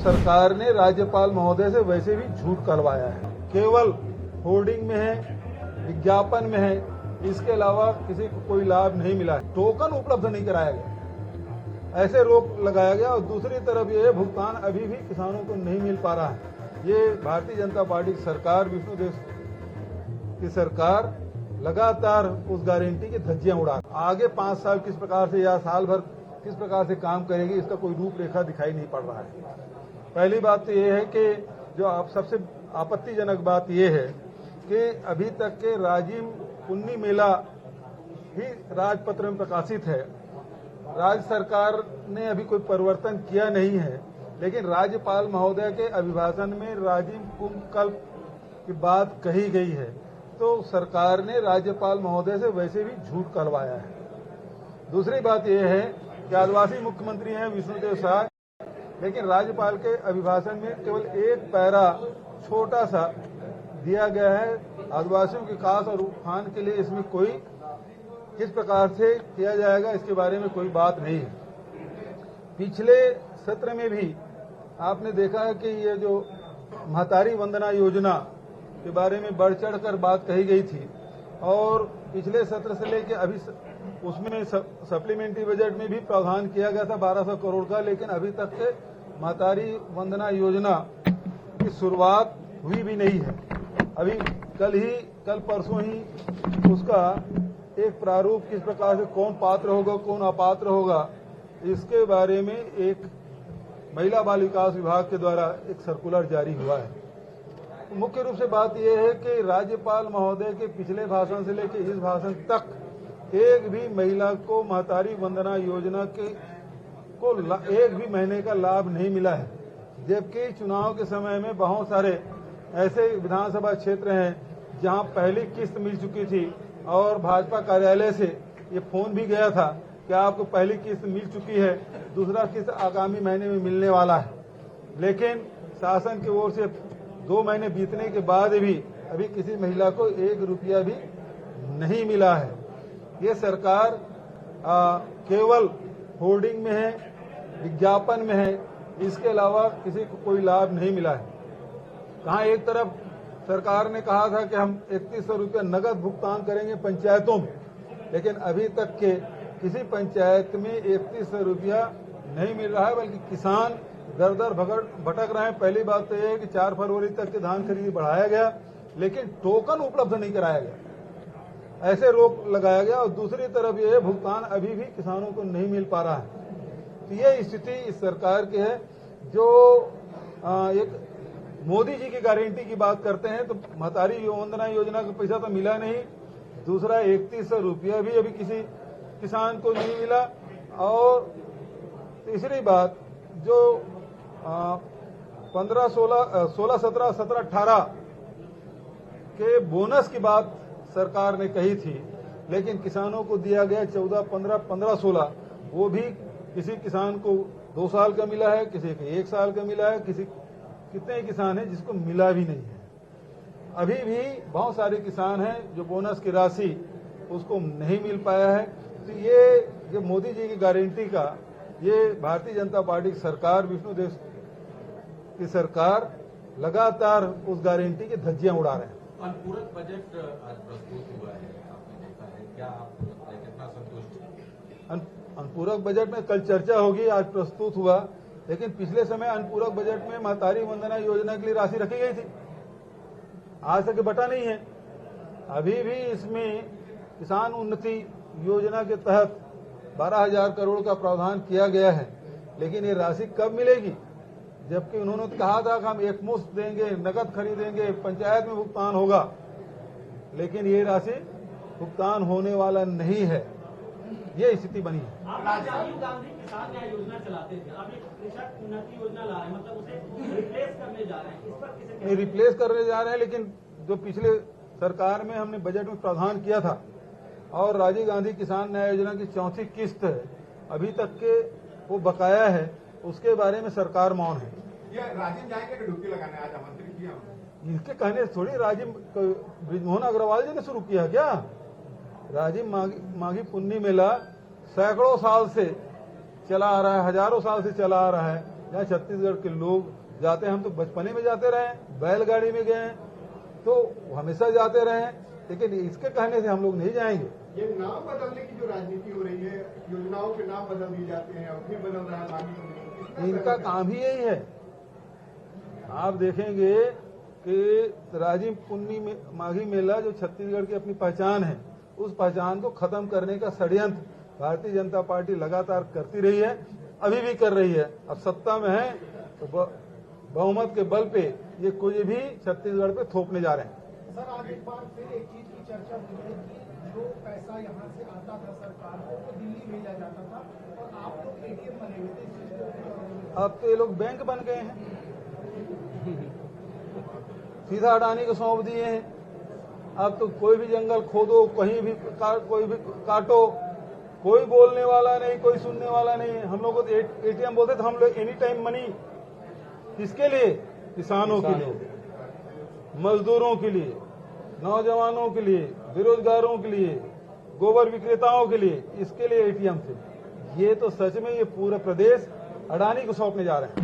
सरकार ने राज्यपाल महोदय से वैसे भी झूठ करवाया है। केवल होर्डिंग में है, विज्ञापन में है, इसके अलावा किसी को कोई लाभ नहीं मिला है। टोकन उपलब्ध नहीं कराया गया, ऐसे रोक लगाया गया। और दूसरी तरफ ये भुगतान अभी भी किसानों को नहीं मिल पा रहा है। ये भारतीय जनता पार्टी की सरकार, विष्णुदेव की सरकार लगातार उस गारंटी की धज्जियां उड़ा आगे 5 साल किस प्रकार से या साल भर किस प्रकार से काम करेगी, इसका कोई रूपरेखा दिखाई नहीं पड़ रहा है। पहली बात तो ये है कि जो आप सबसे आपत्तिजनक बात ये है कि अभी तक के राजिम पुन्नी मेला ही राजपत्र में प्रकाशित है। राज्य सरकार ने अभी कोई परिवर्तन किया नहीं है, लेकिन राज्यपाल महोदय के अभिभाषण में राजिम कुंभ कल्प की बात कही गई है, तो सरकार ने राज्यपाल महोदय से वैसे भी झूठ करवाया है। दूसरी बात यह है कि आदिवासी मुख्यमंत्री हैं विष्णुदेव साय, लेकिन राज्यपाल के अभिभाषण में केवल एक पैरा छोटा सा दिया गया है आदिवासियों के विकास और उत्थान के लिए। इसमें कोई किस प्रकार से किया जाएगा इसके बारे में कोई बात नहीं है। पिछले सत्र में भी आपने देखा है कि ये जो महतारी वंदना योजना के बारे में बढ़ चढ़ कर बात कही गई थी, और पिछले सत्र से लेकर अभी उसमें सप्लीमेंट्री बजट में भी प्रावधान किया गया था 1200 करोड़ का, लेकिन अभी तक के महतारी वंदना योजना की शुरुआत हुई भी नहीं है। अभी कल परसों ही उसका एक प्रारूप किस प्रकार से कौन पात्र होगा कौन अपात्र होगा, इसके बारे में एक महिला बाल विकास विभाग के द्वारा एक सर्कुलर जारी हुआ है। तो मुख्य रूप से बात यह है कि राज्यपाल महोदय के पिछले भाषण से लेकर इस भाषण तक एक भी महिला को महतारी वंदना योजना के को एक भी महीने का लाभ नहीं मिला है, जबकि चुनाव के समय में बहुत सारे ऐसे विधानसभा क्षेत्र हैं जहां पहली किस्त मिल चुकी थी और भाजपा कार्यालय से ये फोन भी गया था कि आपको पहली किस्त मिल चुकी है, दूसरा किस्त आगामी महीने में मिलने वाला है। लेकिन शासन की ओर से 2 महीने बीतने के बाद भी अभी किसी महिला को 1 रुपया भी नहीं मिला है। ये सरकार केवल होर्डिंग में है, विज्ञापन में है, इसके अलावा किसी को कोई लाभ नहीं मिला है। कहाँ एक तरफ सरकार ने कहा था कि हम 3100 रुपया नगद भुगतान करेंगे पंचायतों में, लेकिन अभी तक के किसी पंचायत में 3100 रुपया नहीं मिल रहा है, बल्कि किसान दर दर भटक रहे हैं। पहली बात तो यह है कि 4 फरवरी तक के धान खरीदी बढ़ाया गया, लेकिन टोकन उपलब्ध नहीं कराया गया, ऐसे रोक लगाया गया। और दूसरी तरफ ये भुगतान अभी भी किसानों को नहीं मिल पा रहा है। तो ये स्थिति इस सरकार की है। जो एक मोदी जी की गारंटी की बात करते हैं तो महतारी वंदना योजना का पैसा तो मिला नहीं, दूसरा 3100 रुपया भी अभी किसी किसान को नहीं मिला। और तीसरी बात जो 15, 16, 17, 18 के बोनस की बात सरकार ने कही थी, लेकिन किसानों को दिया गया 14, 15, 15, 16, वो भी किसी किसान को 2 साल का मिला है, किसी को 1 साल का मिला है, कितने किसान हैं जिसको मिला भी नहीं है। अभी भी बहुत सारे किसान हैं जो बोनस की राशि उसको नहीं मिल पाया है। तो ये जो मोदी जी की गारंटी का ये भारतीय जनता पार्टी की सरकार, विष्णुदेव की सरकार लगातार उस गारंटी की धज्जियां उड़ा रहे हैं। अनुपूरक बजट आज प्रस्तुत हुआ है, आपने देखा है, क्या आपको लगता है कितना संतुष्ट? अनुपूरक बजट में कल चर्चा होगी, आज प्रस्तुत हुआ, लेकिन पिछले समय अनुपूरक बजट में महतारी वंदना योजना के लिए राशि रखी गई थी, आज तक बटा नहीं है। अभी भी इसमें किसान उन्नति योजना के तहत 12,000 करोड़ का प्रावधान किया गया है, लेकिन ये राशि कब मिलेगी? जबकि उन्होंने कहा था कि हम एकमुश्त देंगे, नकद खरीदेंगे, पंचायत में भुगतान होगा, लेकिन ये राशि भुगतान होने वाला नहीं है। ये स्थिति बनी है। आप राजीव गांधी किसान न्याय योजना चलाते थे, अब कृषक उन्नति योजना ला रहे हैं, मतलब उसे रिप्लेस करने जा रहे हैं, इस पर किसे रिप्लेस करने जा रहे हैं? लेकिन जो पिछले सरकार में हमने बजट में प्रावधान किया था और राजीव गांधी किसान न्याय योजना की 4थी किस्त है, अभी तक के वो बकाया है, उसके बारे में सरकार मौन है। ये राजीव जाएंगे कि डुबकी लगाने आज आमंत्रित किया? इनके कहने से थोड़ी राजीव बृजमोहन अग्रवाल जी ने शुरू किया क्या? राजीव माघी पुन्नी मेला सैकड़ों साल से चला आ रहा है, हजारों साल से चला आ रहा है, जहाँ छत्तीसगढ़ के लोग जाते हैं। हम तो बचपने में जाते रहे हैं, बैलगाड़ी में गए हैं, तो हमेशा जाते रहे हैं, लेकिन इसके कहने से हम लोग नहीं जाएंगे। ये नाम बदलने की जो राजनीति हो रही है, योजनाओं के नाम बदल दिए जाते हैं, अब फिर बदल रहा है मांगी। इनका काम ही यही है। आप देखेंगे कि राजिम पुन्नी में माघी मेला जो छत्तीसगढ़ की अपनी पहचान है, उस पहचान को खत्म करने का षड्यंत्र भारतीय जनता पार्टी लगातार करती रही है, अभी भी कर रही है। अब सत्ता में है तो बहुमत के बल पे ये कुछ भी छत्तीसगढ़ पे थोपने जा रहे हैं। सर, आज एक बार फिर एक चीज की चर्चा हो रही है कि जो पैसा यहाँ से आता था सरकार को वो दिल्ली भेजा जाता था और आप लोग एटीएम बने हुए थे, इस चीज को अब तो ये लोग बैंक बन गए हैं, सीधा अडानी को सौंप दिए हैं। अब तो कोई भी जंगल खोदो, कहीं भी कोई भी काटो, कोई बोलने वाला नहीं, कोई सुनने वाला नहीं। हम लोग को एटीएम बोलते थे, हम लोग एनी टाइम मनी किसके लिए? किसानों के लिए, मजदूरों के लिए, नौजवानों के लिए, बेरोजगारों के लिए, गोबर विक्रेताओं के लिए, इसके लिए एटीएम थे। ये तो सच में ये पूरा प्रदेश अडानी को सौंपने जा रहे हैं।